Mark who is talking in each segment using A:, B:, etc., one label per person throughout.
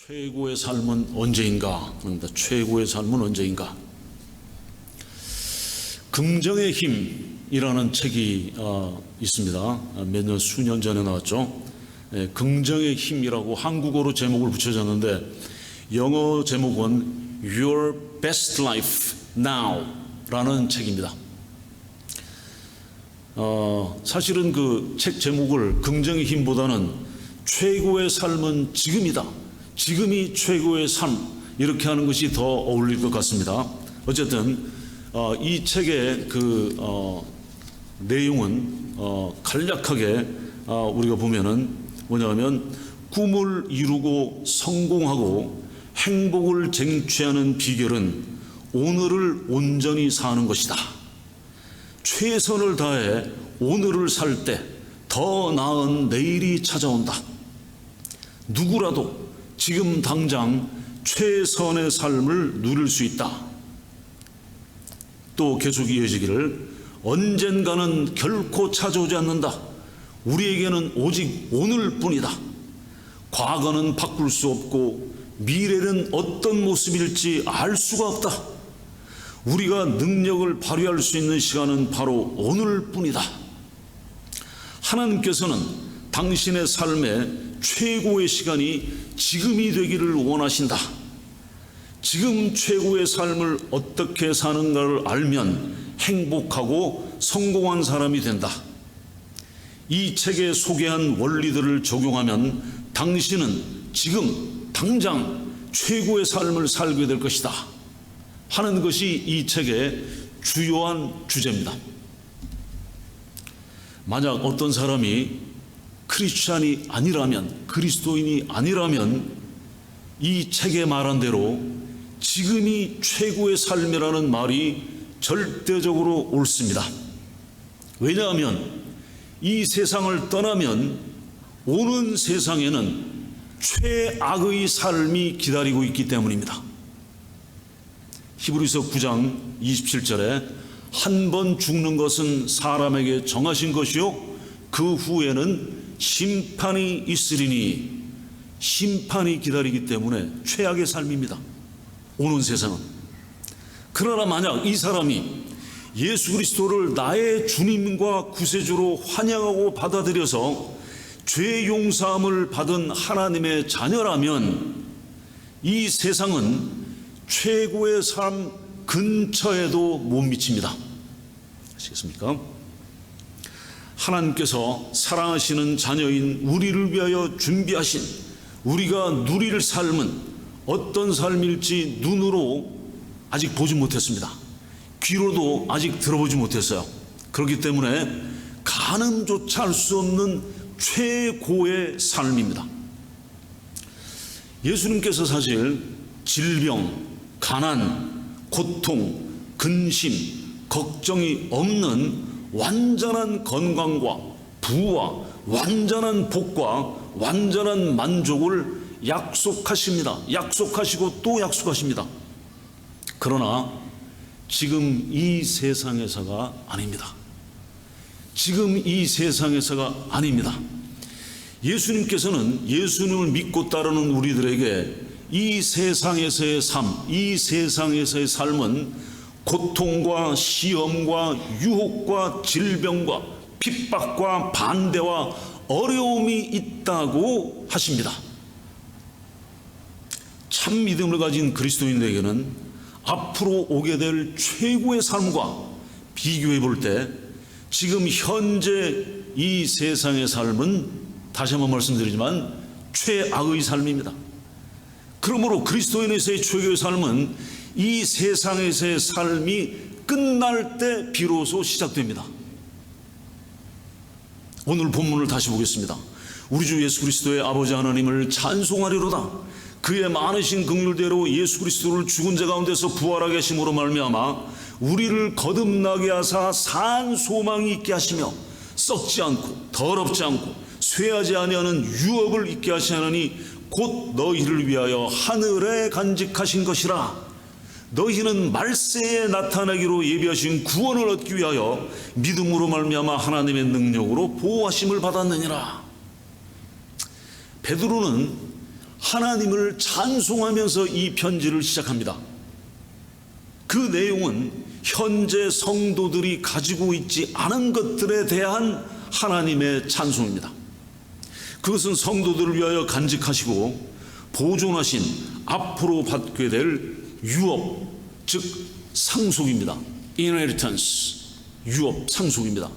A: 최고의 삶은 언제인가? 그런데 최고의 삶은 언제인가? 긍정의 힘이라는 책이 있습니다. 수년 전에 나왔죠. 긍정의 힘이라고 한국어로 제목을 붙여졌는데 영어 제목은 Your Best Life Now 라는 책입니다. 사실은 그 책 제목을 긍정의 힘보다는 최고의 삶은 지금이다, 지금이 최고의 삶, 이렇게 하는 것이 더 어울릴 것 같습니다. 어쨌든 이 책의 그 내용은 간략하게 우리가 보면은 뭐냐면 꿈을 이루고 성공하고 행복을 쟁취하는 비결은 오늘을 온전히 사는 것이다. 최선을 다해 오늘을 살 때 더 나은 내일이 찾아온다. 누구라도 지금 당장 최선의 삶을 누릴 수 있다. 또 계속 이어지기를 언젠가는 결코 찾아오지 않는다. 우리에게는 오직 오늘뿐이다. 과거는 바꿀 수 없고 미래는 어떤 모습일지 알 수가 없다. 우리가 능력을 발휘할 수 있는 시간은 바로 오늘뿐이다. 하나님께서는 당신의 삶의 최고의 시간이 지금이 되기를 원하신다. 지금 최고의 삶을 어떻게 사는가를 알면 행복하고 성공한 사람이 된다. 이 책에 소개한 원리들을 적용하면 당신은 지금 당장 최고의 삶을 살게 될 것이다 하는 것이 이 책의 주요한 주제입니다. 만약 어떤 사람이 크리스찬이 아니라면, 그리스도인이 아니라면 이 책에 말한 대로 지금이 최고의 삶이라는 말이 절대적으로 옳습니다. 왜냐하면 이 세상을 떠나면 오는 세상에는 최악의 삶이 기다리고 있기 때문입니다. 히브리서 9장 27절에 한 번 죽는 것은 사람에게 정하신 것이요 그 후에는 심판이 있으리니, 심판이 기다리기 때문에 최악의 삶입니다. 오는 세상은. 그러나 만약 이 사람이 예수 그리스도를 나의 주님과 구세주로 환영하고 받아들여서 죄 용서함을 받은 하나님의 자녀라면 이 세상은 최고의 삶 근처에도 못 미칩니다. 아시겠습니까? 하나님께서 사랑하시는 자녀인 우리를 위하여 준비하신 우리가 누릴 삶은 어떤 삶일지 눈으로 아직 보지 못했습니다. 귀로도 아직 들어보지 못했어요. 그렇기 때문에 가늠조차 할 수 없는 최고의 삶입니다. 예수님께서 사실 질병, 가난, 고통, 근심, 걱정이 없는 완전한 건강과 부와 완전한 복과 완전한 만족을 약속하십니다. 약속하시고 또 약속하십니다. 그러나 지금 이 세상에서가 아닙니다. 지금 이 세상에서가 아닙니다. 예수님께서는 예수님을 믿고 따르는 우리들에게 이 세상에서의 삶, 이 세상에서의 삶은 고통과 시험과 유혹과 질병과 핍박과 반대와 어려움이 있다고 하십니다. 참 믿음을 가진 그리스도인들에게는 앞으로 오게 될 최고의 삶과 비교해 볼 때 지금 현재 이 세상의 삶은 다시 한번 말씀드리지만 최악의 삶입니다. 그러므로 그리스도인에서의 최고의 삶은 이 세상에서의 삶이 끝날 때 비로소 시작됩니다. 오늘 본문을 다시 보겠습니다. 우리 주 예수 그리스도의 아버지 하나님을 찬송하리로다. 그의 많으신 긍휼대로 예수 그리스도를 죽은 자 가운데서 부활하게 하심으로 말미암아 우리를 거듭나게 하사 산 소망이 있게 하시며 썩지 않고 더럽지 않고 쇠하지 아니하는 유업을 있게 하시나니 곧 너희를 위하여 하늘에 간직하신 것이라. 너희는 말세에 나타나기로 예비하신 구원을 얻기 위하여 믿음으로 말미암아 하나님의 능력으로 보호하심을 받았느니라. 베드로는 하나님을 찬송하면서 이 편지를 시작합니다. 그 내용은 현재 성도들이 가지고 있지 않은 것들에 대한 하나님의 찬송입니다. 그것은 성도들을 위하여 간직하시고 보존하신 앞으로 받게 될 유업, 즉 상속입니다. inheritance, 유업, 상속입니다.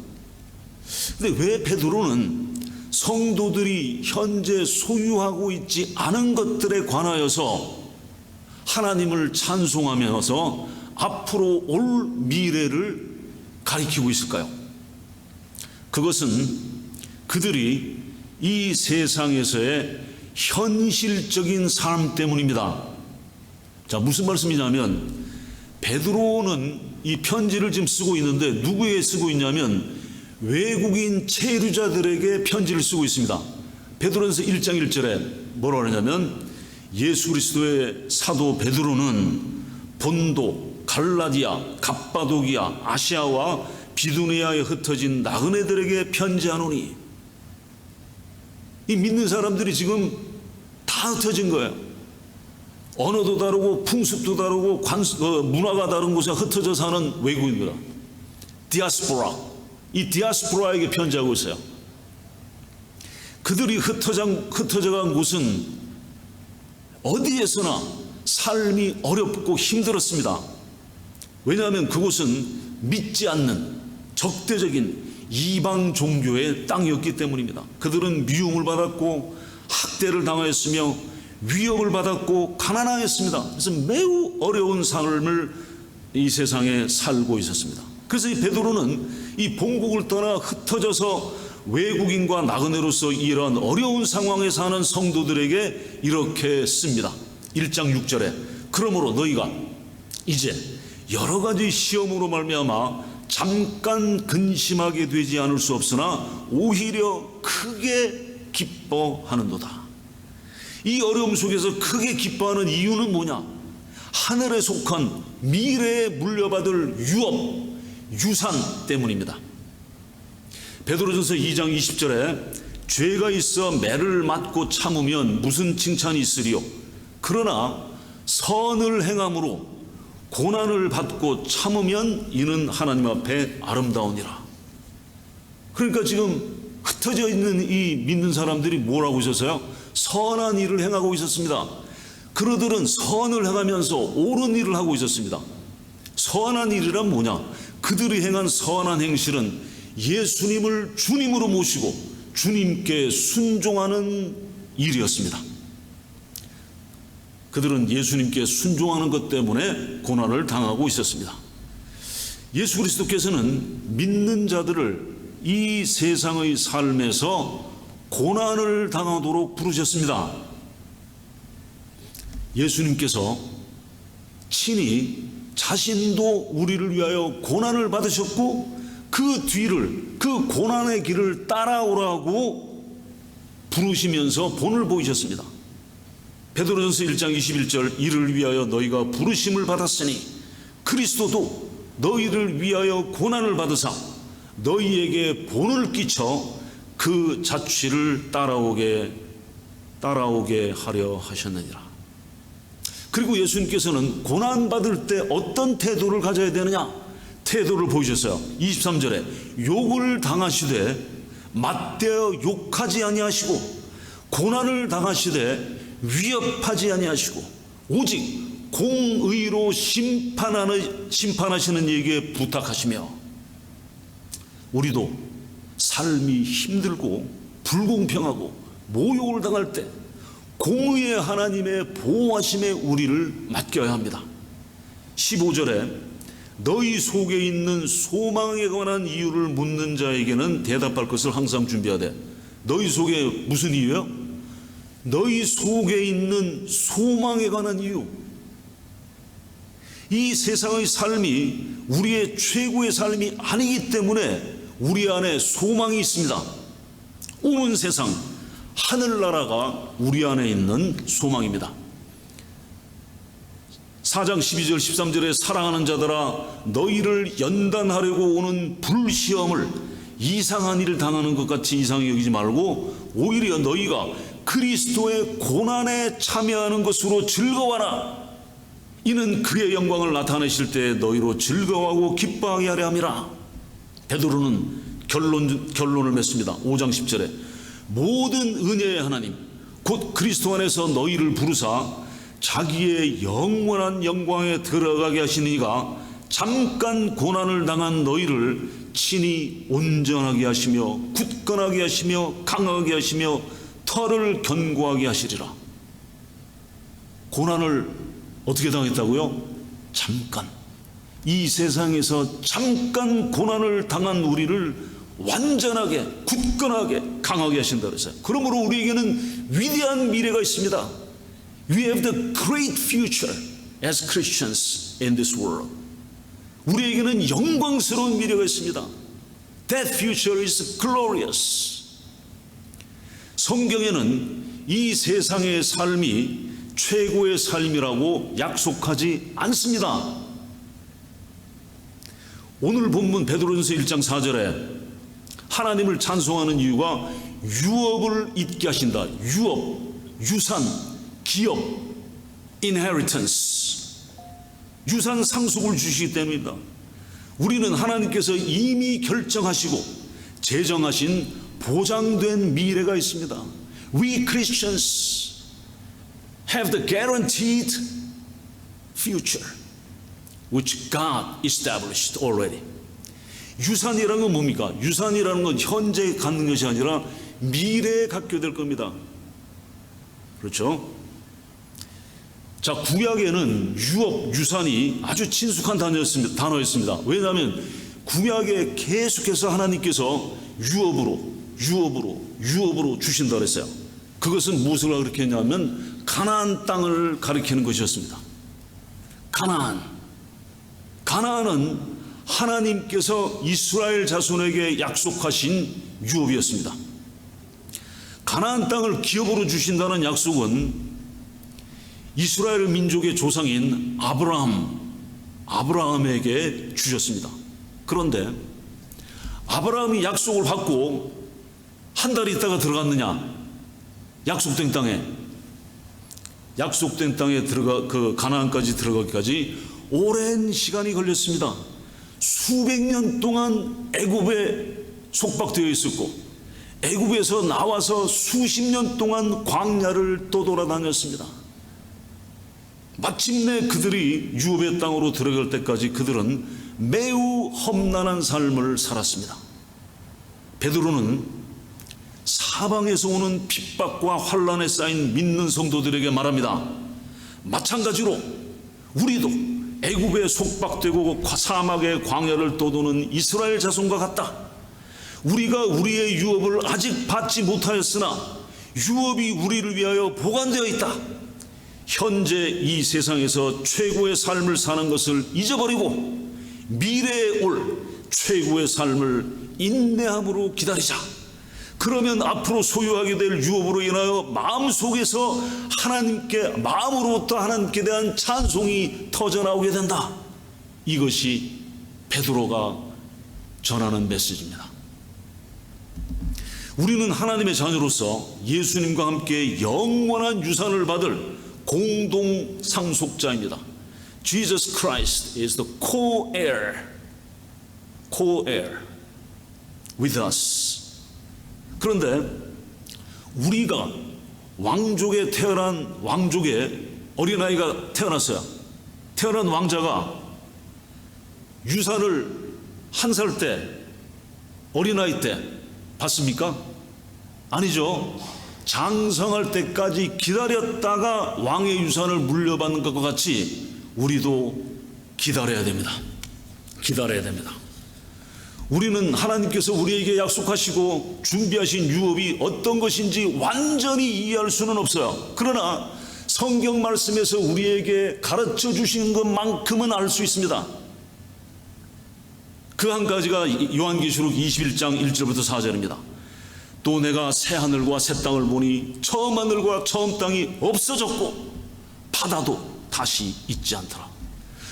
A: 근데 왜 베드로는 성도들이 현재 소유하고 있지 않은 것들에 관하여서 하나님을 찬송하면서 앞으로 올 미래를 가리키고 있을까요? 그것은 그들이 이 세상에서의 현실적인 삶 때문입니다. 자, 무슨 말씀이냐면 베드로는 이 편지를 지금 쓰고 있는데 누구에게 쓰고 있냐면 외국인 체류자들에게 편지를 쓰고 있습니다. 베드로전서 1장 1절에 뭐라고 하냐면 예수 그리스도의 사도 베드로는 본도, 갈라디아, 갑바도기아, 아시아와 비두니아에 흩어진 나그네들에게 편지하노니. 이 믿는 사람들이 지금 다 흩어진 거예요. 언어도 다르고 풍습도 다르고 문화가 다른 곳에 흩어져 사는 외국인입니다. 디아스포라. 이 디아스포라에게 편지하고 있어요. 그들이 흩어져 간 곳은 어디에서나 삶이 어렵고 힘들었습니다. 왜냐하면 그곳은 믿지 않는 적대적인 이방 종교의 땅이었기 때문입니다. 그들은 미움을 받았고 학대를 당하였으며 위협을 받았고 가난하였습니다. 그래서 매우 어려운 삶을 이 세상에 살고 있었습니다. 그래서 이 베드로는 이 본국을 떠나 흩어져서 외국인과 나그네로서 이러한 어려운 상황에 사는 성도들에게 이렇게 씁니다. 1장 6절에 그러므로 너희가 이제 여러 가지 시험으로 말미암아 잠깐 근심하게 되지 않을 수 없으나 오히려 크게 기뻐하는도다. 이 어려움 속에서 크게 기뻐하는 이유는 뭐냐? 하늘에 속한 미래에 물려받을 유업, 유산 때문입니다. 베드로전서 2장 20절에 죄가 있어 매를 맞고 참으면 무슨 칭찬이 있으리요? 그러나 선을 행함으로 고난을 받고 참으면 이는 하나님 앞에 아름다우니라. 그러니까 지금 흩어져 있는 이 믿는 사람들이 뭘 하고 있었어요? 선한 일을 행하고 있었습니다. 그들은 선을 행하면서 옳은 일을 하고 있었습니다. 선한 일이란 뭐냐? 그들이 행한 선한 행실은 예수님을 주님으로 모시고 주님께 순종하는 일이었습니다. 그들은 예수님께 순종하는 것 때문에 고난을 당하고 있었습니다. 예수 그리스도께서는 믿는 자들을 이 세상의 삶에서 고난을 당하도록 부르셨습니다. 예수님께서 친히 자신도 우리를 위하여 고난을 받으셨고 그 뒤를, 그 고난의 길을 따라오라고 부르시면서 본을 보이셨습니다. 베드로전서 1장 21절 이를 위하여 너희가 부르심을 받았으니 그리스도도 너희를 위하여 고난을 받으사 너희에게 본을 끼쳐 그 자취를 따라오게 하려 하셨느니라. 그리고 예수님께서는 고난받을 때 어떤 태도를 가져야 되느냐? 태도를 보이셨어요. 23절에 욕을 당하시되 맞대어 욕하지 아니하시고 고난을 당하시되 위협하지 아니하시고 오직 공의로 심판하시는 이에게 부탁하시며. 우리도 삶이 힘들고 불공평하고 모욕을 당할 때 공의의 하나님의 보호하심에 우리를 맡겨야 합니다. 15절에 너희 속에 있는 소망에 관한 이유를 묻는 자에게는 대답할 것을 항상 준비하되. 너희 속에 무슨 이유요? 너희 속에 있는 소망에 관한 이유. 이 세상의 삶이 우리의 최고의 삶이 아니기 때문에 우리 안에 소망이 있습니다. 오는 세상, 하늘나라가 우리 안에 있는 소망입니다. 4장 12절 13절에 사랑하는 자들아 너희를 연단하려고 오는 불시험을 이상한 일을 당하는 것 같이 이상히 여기지 말고 오히려 너희가 그리스도의 고난에 참여하는 것으로 즐거워하라. 이는 그의 영광을 나타내실 때 너희로 즐거워하고 기뻐하게 하려 함이라. 베드로는 결론을 맺습니다. 5장 10절에 모든 은혜의 하나님 곧 그리스도 안에서 너희를 부르사 자기의 영원한 영광에 들어가게 하신 이가 잠깐 고난을 당한 너희를 친히 온전하게 하시며 굳건하게 하시며 강하게 하시며 털을 견고하게 하시리라. 고난을 어떻게 당했다고요? 잠깐. 이 세상에서 잠깐 고난을 당한 우리를 완전하게 굳건하게 강하게 하신다 그랬어요. 그러므로 우리에게는 위대한 미래가 있습니다. We have the great future as Christians in this world. 우리에게는 영광스러운 미래가 있습니다. That future is glorious. 성경에는 이 세상의 삶이 최고의 삶이라고 약속하지 않습니다. 오늘 본문 베드로전서 1장 4절에 하나님을 찬송하는 이유가 유업을 잊게 하신다. 유업, 유산, 기업, inheritance. 유산 상속을 주시기 때문입니다. 우리는 하나님께서 이미 결정하시고 제정하신 보장된 미래가 있습니다. We Christians have the guaranteed future which God established already. 유산이라는 건 뭡니까? 유산이라는 건 현재 갖는 것이 아니라 미래에 갖게 될 겁니다. 그렇죠? 자, 구약에는 유업, 유산이 아주 친숙한 단어였습니다. 왜냐하면 구약에 계속해서 하나님께서 유업으로 주신다 그랬어요. 그것은 무엇을 가리켰냐면 가나안 땅을 가리키는 것이었습니다. 가나안은 하나님께서 이스라엘 자손에게 약속하신 유업이었습니다. 가나안 땅을 기업으로 주신다는 약속은 이스라엘 민족의 조상인 아브라함에게 주셨습니다. 그런데 아브라함이 약속을 받고 한 달 있다가 들어갔느냐? 약속된 땅에 그 가나안까지 들어가기까지 오랜 시간이 걸렸습니다. 수백 년 동안 애굽에 속박되어 있었고 애굽에서 나와서 수십 년 동안 광야를 떠돌아다녔습니다. 마침내 그들이 유업의 땅으로 들어갈 때까지 그들은 매우 험난한 삶을 살았습니다. 베드로는 사방에서 오는 핍박과 환난에 쌓인 믿는 성도들에게 말합니다. 마찬가지로 우리도 애굽에 속박되고 사막의 광야를 떠도는 이스라엘 자손과 같다. 우리가 우리의 유업을 아직 받지 못하였으나 유업이 우리를 위하여 보관되어 있다. 현재 이 세상에서 최고의 삶을 사는 것을 잊어버리고 미래에 올 최고의 삶을 인내함으로 기다리자. 그러면 앞으로 소유하게 될 유업으로 인하여 마음속에서 마음으로부터 하나님께 대한 찬송이 터져나오게 된다. 이것이 베드로가 전하는 메시지입니다. 우리는 하나님의 자녀로서 예수님과 함께 영원한 유산을 받을 공동 상속자입니다. Jesus Christ is the co-heir with us. 그런데 우리가 왕족에 태어난 왕족의 어린아이가 태어났어요. 태어난 왕자가 유산을 1살 때, 어린아이 때 받습니까? 아니죠. 장성할 때까지 기다렸다가 왕의 유산을 물려받는 것과 같이 우리도 기다려야 됩니다. 우리는 하나님께서 우리에게 약속하시고 준비하신 유업이 어떤 것인지 완전히 이해할 수는 없어요. 그러나 성경 말씀에서 우리에게 가르쳐 주시는 것만큼은 알 수 있습니다. 그 한 가지가 요한계시록 21장 1절부터 4절입니다. 또 내가 새 하늘과 새 땅을 보니 처음 하늘과 처음 땅이 없어졌고 바다도 다시 있지 않더라.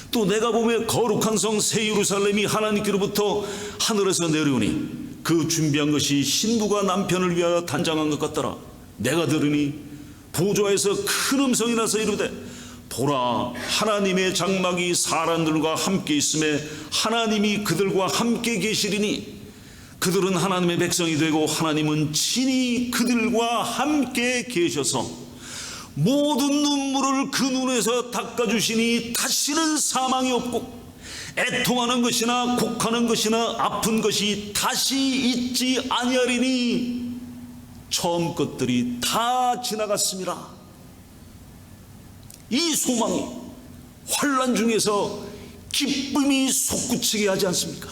A: 또 내가 보며 거룩한 성 새 예루살렘이 하나님께로부터 하늘에서 내려오니 그 준비한 것이 신부가 남편을 위하여 단장한 것 같더라. 내가 들으니 보좌에서 큰 음성이 나서 이르되 보라, 하나님의 장막이 사람들과 함께 있음에 하나님이 그들과 함께 계시리니 그들은 하나님의 백성이 되고 하나님은 친히 그들과 함께 계셔서 모든 눈물을 그 눈에서 닦아주시니 다시는 사망이 없고 애통하는 것이나 곡하는 것이나 아픈 것이 다시 있지 아니하리니 처음 것들이 다 지나갔습니다. 이 소망이 환난 중에서 기쁨이 솟구치게 하지 않습니까?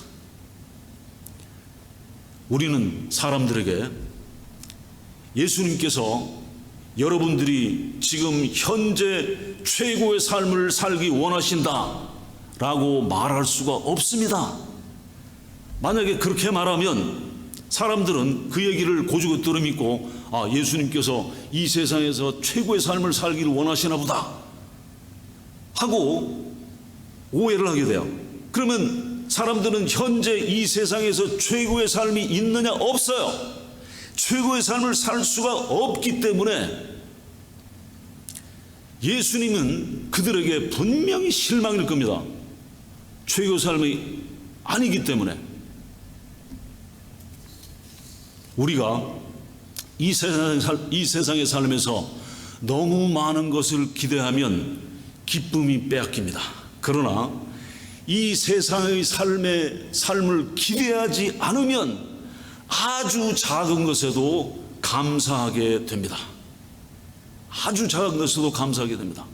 A: 우리는 사람들에게 예수님께서 여러분들이 지금 현재 최고의 삶을 살기 원하신다 라고 말할 수가 없습니다. 만약에 그렇게 말하면 사람들은 그 얘기를 고지고대로 믿고 예수님께서 이 세상에서 최고의 삶을 살기를 원하시나 보다 하고 오해를 하게 돼요. 그러면 사람들은 현재 이 세상에서 최고의 삶이 있느냐? 없어요. 최고의 삶을 살 수가 없기 때문에 예수님은 그들에게 분명히 실망일 겁니다. 최고의 삶이 아니기 때문에. 우리가 이 세상의 삶에서 너무 많은 것을 기대하면 기쁨이 빼앗깁니다. 그러나 이 세상의 삶을 기대하지 않으면 아주 작은 것에도 감사하게 됩니다. 아주 작은 것에도 감사하게 됩니다.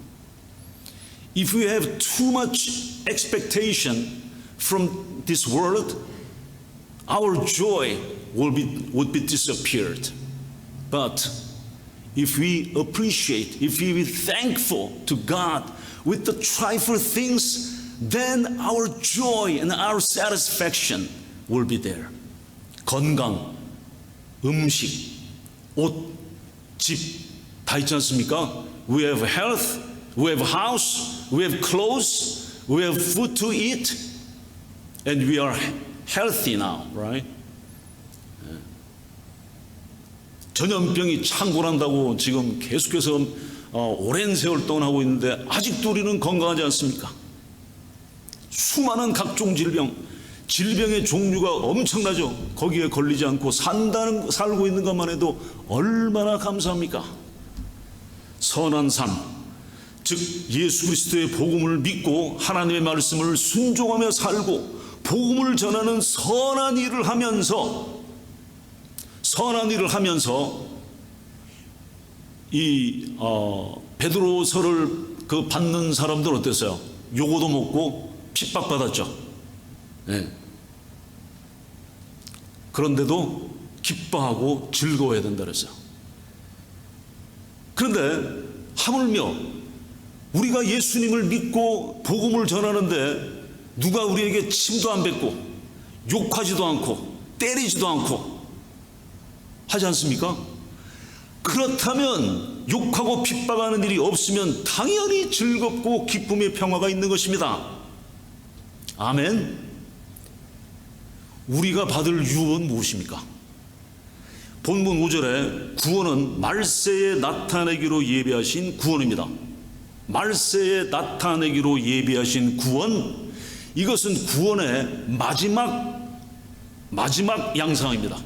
A: If we have too much expectation from this world, our joy would be disappeared. But if we appreciate, if we be thankful to God with the trifle things, then our joy and our satisfaction will be there. 건강, 음식, 옷, 집 다 있지 않습니까? We have health, we have house, we have clothes, we have food to eat, and we are healthy now, right? 전염병이 창궐한다고 지금 계속해서 오랜 세월 동안 하고 있는데 아직도 우리는 건강하지 않습니까? 수많은 각종 질병의 종류가 엄청나죠. 거기에 걸리지 않고 살고 있는 것만 해도 얼마나 감사합니까? 선한 삶, 즉 예수 그리스도의 복음을 믿고 하나님의 말씀을 순종하며 살고 복음을 전하는 선한 일을 하면서 이 베드로서를 그 받는 사람들 어땠어요? 요거도 먹고 핍박받았죠. 네. 그런데도 기뻐하고 즐거워해야 된다 그랬어요. 그런데 하물며 우리가 예수님을 믿고 복음을 전하는데 누가 우리에게 침도 안 뱉고 욕하지도 않고 때리지도 않고 하지 않습니까? 그렇다면 욕하고 핍박하는 일이 없으면 당연히 즐겁고 기쁨의 평화가 있는 것입니다. 아멘. 우리가 받을 유업은 무엇입니까? 본문 5절에 구원은 말세에 나타내기로 예비하신 구원입니다. 말세에 나타내기로 예비하신 구원, 이것은 구원의 마지막 양상입니다.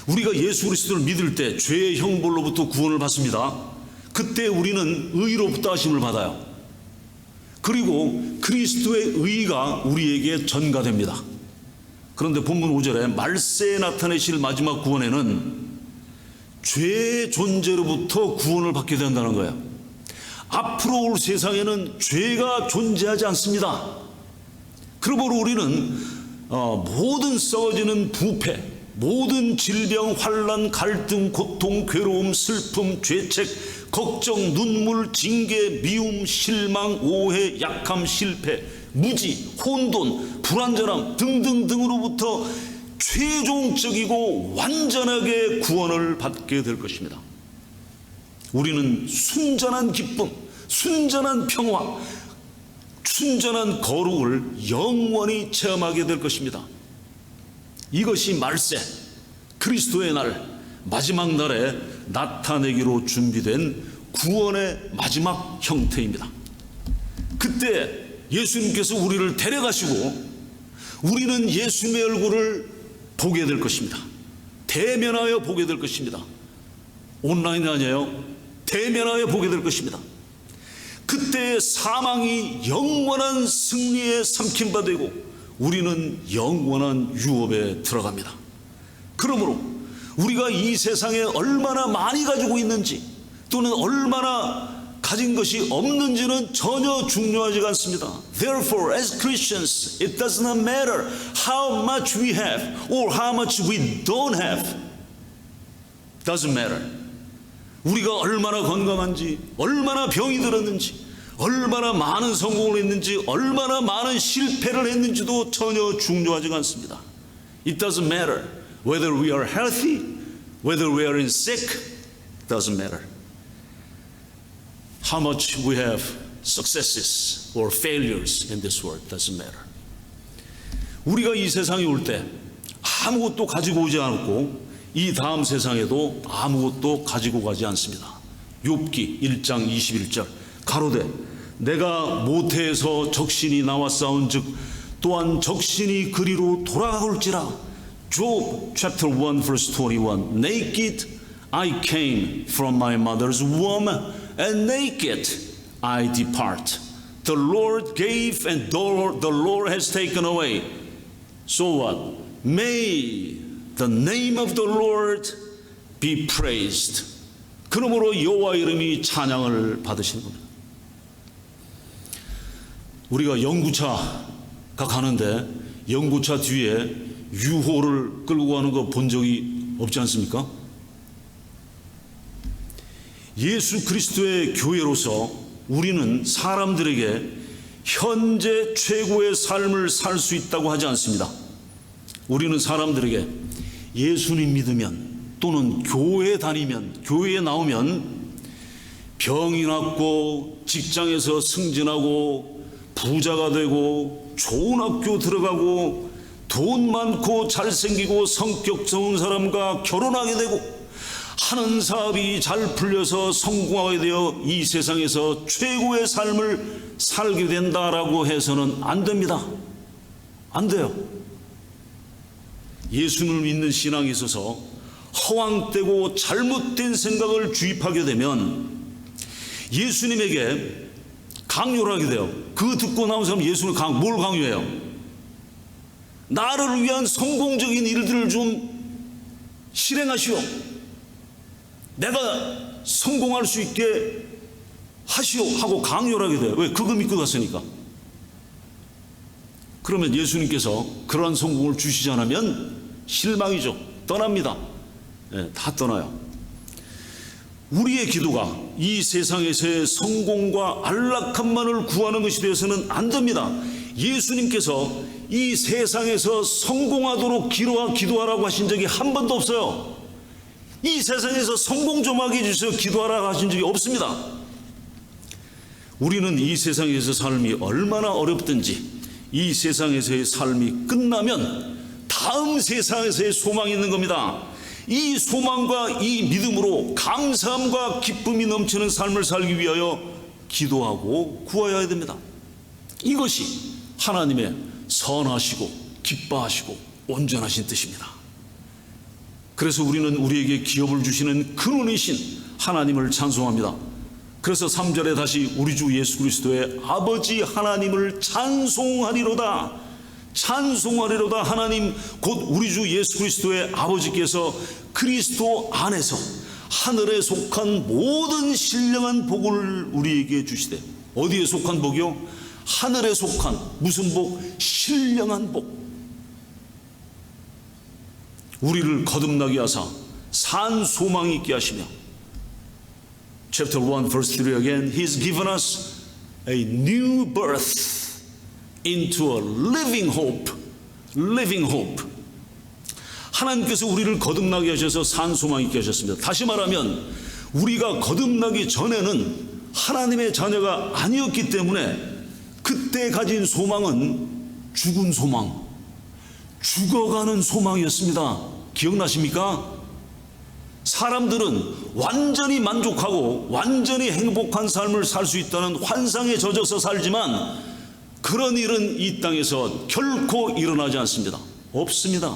A: 우리가 예수 그리스도를 믿을 때 죄의 형벌로부터 구원을 받습니다. 그때 우리는 의로부터 하심을 받아요. 그리고 그리스도의 의가 우리에게 전가됩니다. 그런데 본문 5절에 말세에 나타내실 마지막 구원에는 죄의 존재로부터 구원을 받게 된다는 거예요. 앞으로 올 세상에는 죄가 존재하지 않습니다. 그러므로 우리는 모든 썩어지는 부패, 모든 질병, 환난, 갈등, 고통, 괴로움, 슬픔, 죄책, 걱정, 눈물, 징계, 미움, 실망, 오해, 약함, 실패, 무지, 혼돈, 불완전함 등등등으로부터 최종적이고 완전하게 구원을 받게 될 것입니다. 우리는 순전한 기쁨, 순전한 평화, 순전한 거룩을 영원히 체험하게 될 것입니다. 이것이 말세, 그리스도의 날, 마지막 날에 나타내기로 준비된 구원의 마지막 형태입니다. 그때 예수님께서 우리를 데려가시고 우리는 예수님의 얼굴을 보게 될 것입니다. 대면하여 보게 될 것입니다. 온라인이 아니에요. 대면하여 보게 될 것입니다. 그때 사망이 영원한 승리에 삼킨바 되고 우리는 영원한 유업에 들어갑니다. 그러므로 우리가 이 세상에 얼마나 많이 가지고 있는지 또는 얼마나 가진 것이 없는지는 전혀 중요하지 않습니다. Therefore, as Christians, it does not matter how much we have or how much we don't have. Doesn't matter. 우리가 얼마나 건강한지, 얼마나 병이 들었는지, 얼마나 많은 성공을 했는지, 얼마나 많은 실패를 했는지도 전혀 중요하지 않습니다. It doesn't matter whether we are healthy, whether we are in sick. Doesn't matter. How much we have successes or failures in this world doesn't matter. 우리가 이 세상에 올 때 아무것도 가지고 오지 않았고 이 다음 세상에도 아무것도 가지고 가지 않습니다. 욥기 1장 21절 가로되 내가 모태에서 적신이 나와 싸운즉 또한 적신이 그리로 돌아올지라. Job chapter 1 verse 21 Naked I came from my mother's womb and naked I depart. The Lord gave and the Lord has taken away. So what? May the name of the Lord be praised. 그러므로 여호와 이름이 찬양을 받으시는 겁니다. 우리가 연구차가 가는데 연구차 뒤에 유호를 끌고 가는 거 본 적이 없지 않습니까? 예수 그리스도의 교회로서 우리는 사람들에게 현재 최고의 삶을 살 수 있다고 하지 않습니다. 우리는 사람들에게 예수님 믿으면 또는 교회 다니면 교회에 나오면 병이 낫고 직장에서 승진하고 부자가 되고 좋은 학교 들어가고 돈 많고 잘생기고 성격 좋은 사람과 결혼하게 되고 하는 사업이 잘 풀려서 성공하게 되어 이 세상에서 최고의 삶을 살게 된다라고 해서는 안 됩니다. 안 돼요. 예수님을 믿는 신앙에 있어서 허황되고 잘못된 생각을 주입하게 되면 예수님에게 강요를 하게 돼요. 그 듣고 나온 사람 예수님을 뭘 강요해요? 나를 위한 성공적인 일들을 좀 실행하시오. 내가 성공할 수 있게 하시오 하고 강요를 하게 돼요. 왜? 그거 믿고 갔으니까. 그러면 예수님께서 그러한 성공을 주시지 않으면 실망이죠. 떠납니다. 네, 다 떠나요. 우리의 기도가 이 세상에서의 성공과 안락함만을 구하는 것이 되어서는 안 됩니다. 예수님께서 이 세상에서 성공하도록 기도하라고 하신 적이 한 번도 없어요. 이 세상에서 성공 좀 하게 해주세요 기도하라고 하신 적이 없습니다. 우리는 이 세상에서 삶이 얼마나 어렵든지 이 세상에서의 삶이 끝나면 다음 세상에서의 소망이 있는 겁니다. 이 소망과 이 믿음으로 감사함과 기쁨이 넘치는 삶을 살기 위하여 기도하고 구하여야 됩니다. 이것이 하나님의 선하시고 기뻐하시고 온전하신 뜻입니다. 그래서 우리는 우리에게 기업을 주시는 근원이신 하나님을 찬송합니다. 그래서 3절에 다시 우리 주 예수 그리스도의 아버지 하나님을 찬송하리로다. 찬송하리로다. 하나님 곧 우리 주 예수 그리스도의 아버지께서 그리스도 안에서 하늘에 속한 모든 신령한 복을 우리에게 주시되. 어디에 속한 복이요? 하늘에 속한 무슨 복? 신령한 복. 우리를 거듭나게 하사 산 소망이 있게 하시며 Chapter 1 verse 3 again He's given us a new birth into a living hope. Living hope. 하나님께서 우리를 거듭나게 하셔서 산 소망이 있게 하셨습니다. 다시 말하면 우리가 거듭나기 전에는 하나님의 자녀가 아니었기 때문에 그때 가진 소망은 죽은 소망, 죽어가는 소망이었습니다. 기억나십니까? 사람들은 완전히 만족하고 완전히 행복한 삶을 살 수 있다는 환상에 젖어서 살지만 그런 일은 이 땅에서 결코 일어나지 않습니다. 없습니다.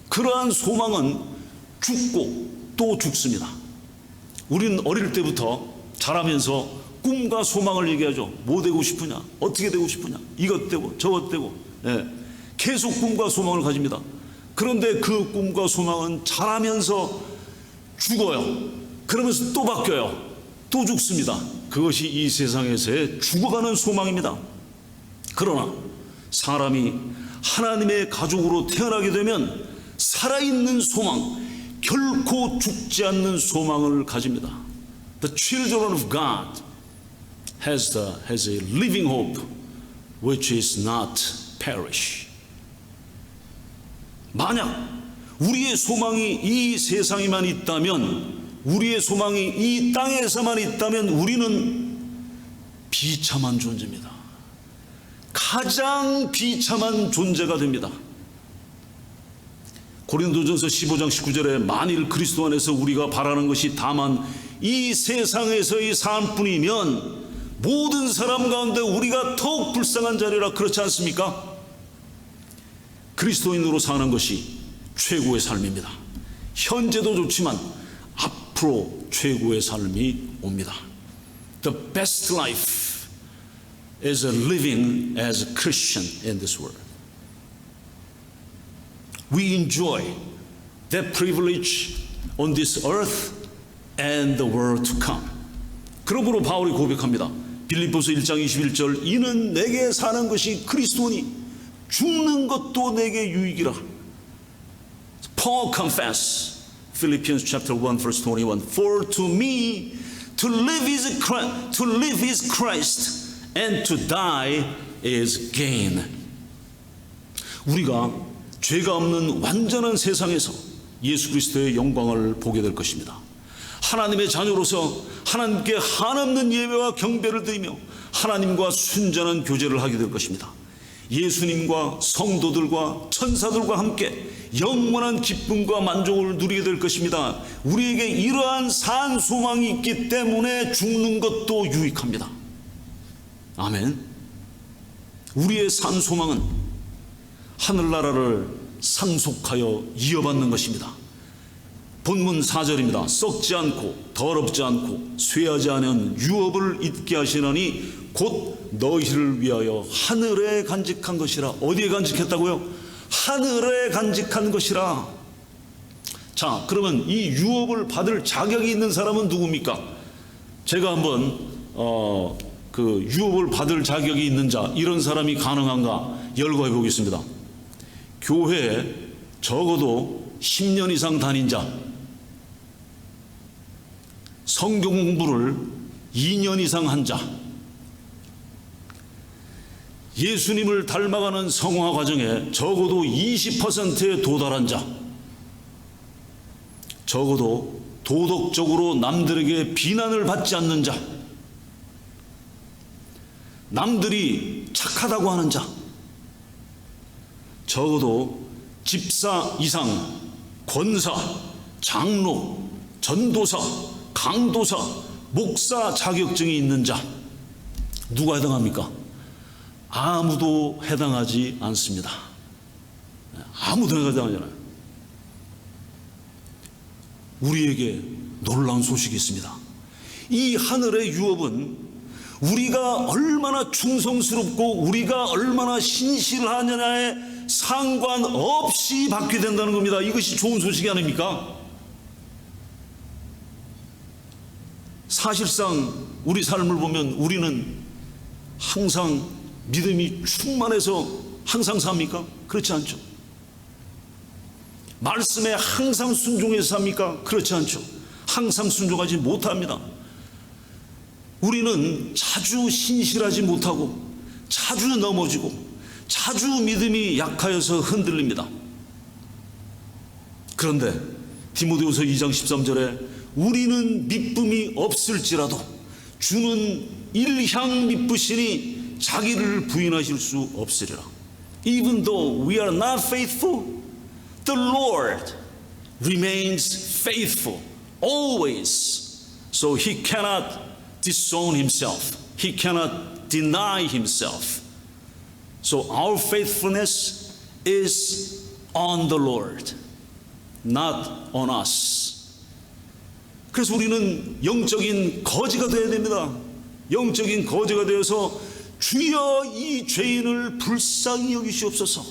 A: 그러한 소망은 죽고 또 죽습니다. 우리는 어릴 때부터 자라면서 꿈과 소망을 얘기하죠. 뭐 되고 싶으냐, 어떻게 되고 싶으냐, 이것 되고 저것 되고, 계속 꿈과 소망을 가집니다. 그런데 그 꿈과 소망은 자라면서 죽어요. 그러면서 또 바뀌어요. 또 죽습니다. 그것이 이 세상에서의 죽어가는 소망입니다. 그러나 사람이 하나님의 가족으로 태어나게 되면 살아있는 소망, 결코 죽지 않는 소망을 가집니다. The children of God has a living hope which is not perish. 만약 우리의 소망이 이 세상에만 있다면, 우리의 소망이 이 땅에서만 있다면 우리는 비참한 존재입니다. 가장 비참한 존재가 됩니다. 고린도전서 15장 19절에 만일 그리스도 안에서 우리가 바라는 것이 다만 이 세상에서의 삶뿐이면 모든 사람 가운데 우리가 더욱 불쌍한 자리라. 그렇지 않습니까? 그리스도인으로 사는 것이 최고의 삶입니다. 현재도 좋지만 앞으로 최고의 삶이 옵니다. The best life is living as a Christian in this world. We enjoy that privilege on this earth and the world to come. 그러므로 바울이 고백합니다. 빌립보서 1장 21절 이는 내게 사는 것이 그리스도니 죽는 것도 내게 유익이라. Paul confess Philippians chapter 1 verse 21 For to me to live is Christ and to die is gain. 우리가 죄가 없는 완전한 세상에서 예수 그리스도의 영광을 보게 될 것입니다. 하나님의 자녀로서 하나님께 한없는 예배와 경배를 드리며 하나님과 순전한 교제를 하게 될 것입니다. 예수님과 성도들과 천사들과 함께 영원한 기쁨과 만족을 누리게 될 것입니다. 우리에게 이러한 산 소망이 있기 때문에 죽는 것도 유익합니다. 아멘. 우리의 산 소망은 하늘나라를 상속하여 이어받는 것입니다. 본문 4절입니다. 썩지 않고 더럽지 않고 쇠하지 않은 유업을 잊게 하시나니 곧 너희를 위하여 하늘에 간직한 것이라. 어디에 간직했다고요? 하늘에 간직한 것이라. 자, 그러면 이 유업을 받을 자격이 있는 사람은 누굽니까? 제가 한번 그 유업을 받을 자격이 있는 자, 이런 사람이 가능한가 열거해 보겠습니다. 교회에 적어도 10년 이상 다닌 자, 성경 공부를 2년 이상 한 자, 예수님을 닮아가는 성화 과정에 적어도 20%에 도달한 자, 적어도 도덕적으로 남들에게 비난을 받지 않는 자, 남들이 착하다고 하는 자, 적어도 집사 이상, 권사, 장로, 전도사, 강도사, 목사 자격증이 있는 자, 누가 해당합니까? 아무도 해당하지 않습니다. 아무도 해당하지 않아요. 우리에게 놀라운 소식이 있습니다. 이 하늘의 유업은 우리가 얼마나 충성스럽고 우리가 얼마나 신실하느냐에 상관없이 받게 된다는 겁니다. 이것이 좋은 소식이 아닙니까? 사실상 우리 삶을 보면 우리는 항상 믿음이 충만해서 항상 삽니까? 그렇지 않죠. 말씀에 항상 순종해서 삽니까? 그렇지 않죠. 항상 순종하지 못합니다. 우리는 자주 신실하지 못하고 자주 넘어지고 자주 믿음이 약하여서 흔들립니다. 그런데 디모데후서 2장 13절에 우리는 미쁨이 없을지라도 주는 일향 미쁘시니 자기를 부인하실 수 없으리라. Even though we are not faithful, the Lord remains faithful always. So He cannot disown Himself. He cannot deny Himself. So our faithfulness is on the Lord, not on us. 그래서 우리는 영적인 거지가 되어야 됩니다. 영적인 거지가 되어서 주여 이 죄인을 불쌍히 여기시옵소서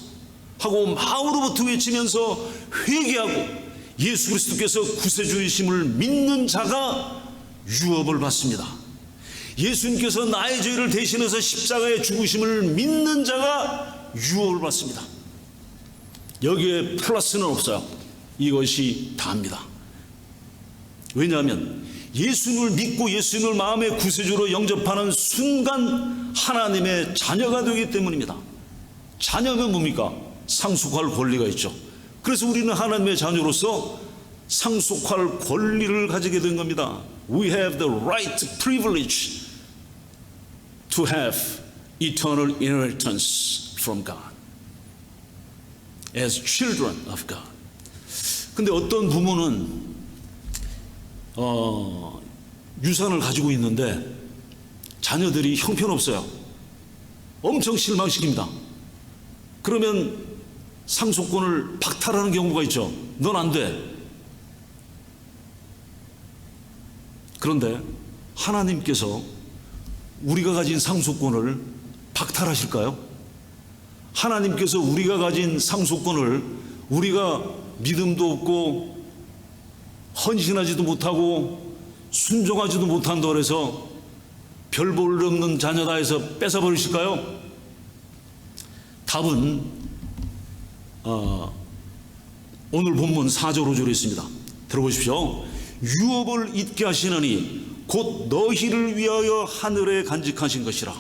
A: 하고 마음으로부터 외치면서 회개하고 예수 그리스도께서 구세주이심을 믿는 자가 유업을 받습니다. 예수님께서 나의 죄를 대신해서 십자가에 죽으심을 믿는 자가 유업을 받습니다. 여기에 플러스는 없어요. 이것이 다입니다. 왜냐하면 예수님을 믿고 예수님을 마음의 구세주로 영접하는 순간 하나님의 자녀가 되기 때문입니다. 자녀면 뭡니까? 상속할 권리가 있죠. 그래서 우리는 하나님의 자녀로서 상속할 권리를 가지게 된 겁니다. We have the right privilege to have eternal inheritance from God as children of God. 근데 어떤 부모는 유산을 가지고 있는데 자녀들이 형편없어요. 엄청 실망시킵니다. 그러면 상속권을 박탈하는 경우가 있죠. 넌 안 돼. 그런데 하나님께서 우리가 가진 상속권을 박탈하실까요? 하나님께서 우리가 가진 상속권을 우리가 믿음도 없고 헌신하지도 못하고 순종하지도 못한다고 해서 별 볼 없는 자녀다 해서 뺏어버리실까요? 답은 오늘 본문 4절 5절에 있습니다. 들어보십시오. 유업을 잊게 하시느니 곧 너희를 위하여 하늘에 간직하신 것이라.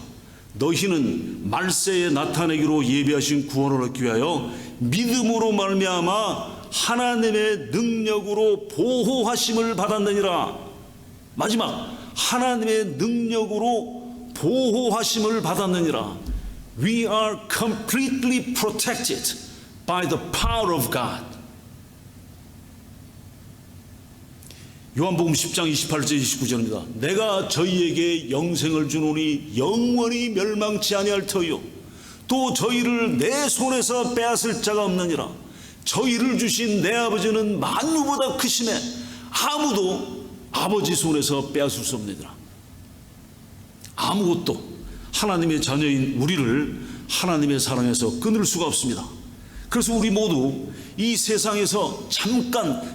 A: 너희는 말세에 나타내기로 예비하신 구원을 얻기 위하여 믿음으로 말미암아 하나님의 능력으로 보호하심을 받았느니라. 마지막, 하나님의 능력으로 보호하심을 받았느니라. We are completely protected by the power of God. 요한복음 10장 28절 29절입니다. 내가 저희에게 영생을 주노니 영원히 멸망치 아니할 터요 또 저희를 내 손에서 빼앗을 자가 없느니라. 저희를 주신 내 아버지는 만유보다 크심에 아무도 아버지 손에서 빼앗을 수 없느니라. 아무것도 하나님의 자녀인 우리를 하나님의 사랑에서 끊을 수가 없습니다. 그래서 우리 모두 이 세상에서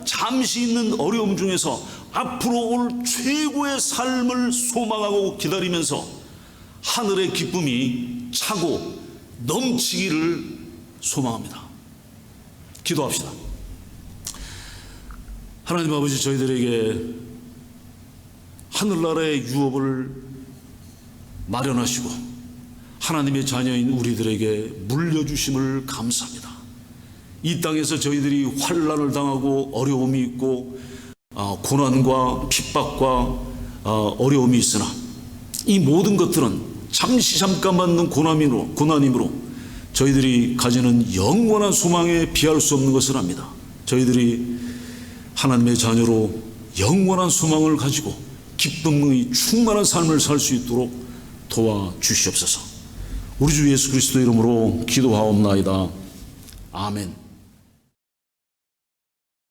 A: 잠시 있는 어려움 중에서 앞으로 올 최고의 삶을 소망하고 기다리면서 하늘의 기쁨이 차고 넘치기를 소망합니다. 기도합시다. 하나님 아버지, 저희들에게 하늘나라의 유업을 마련하시고 하나님의 자녀인 우리들에게 물려주심을 감사합니다. 이 땅에서 저희들이 환난을 당하고 어려움이 있고 고난과 핍박과 어려움이 있으나 이 모든 것들은 잠깐 받는 고난이므로 저희들이 가지는 영원한 소망에 비할 수 없는 것을 압니다. 저희들이 하나님의 자녀로 영원한 소망을 가지고 기쁨의 충만한 삶을 살 수 있도록 도와주시옵소서. 우리 주 예수 그리스도 이름으로 기도하옵나이다. 아멘.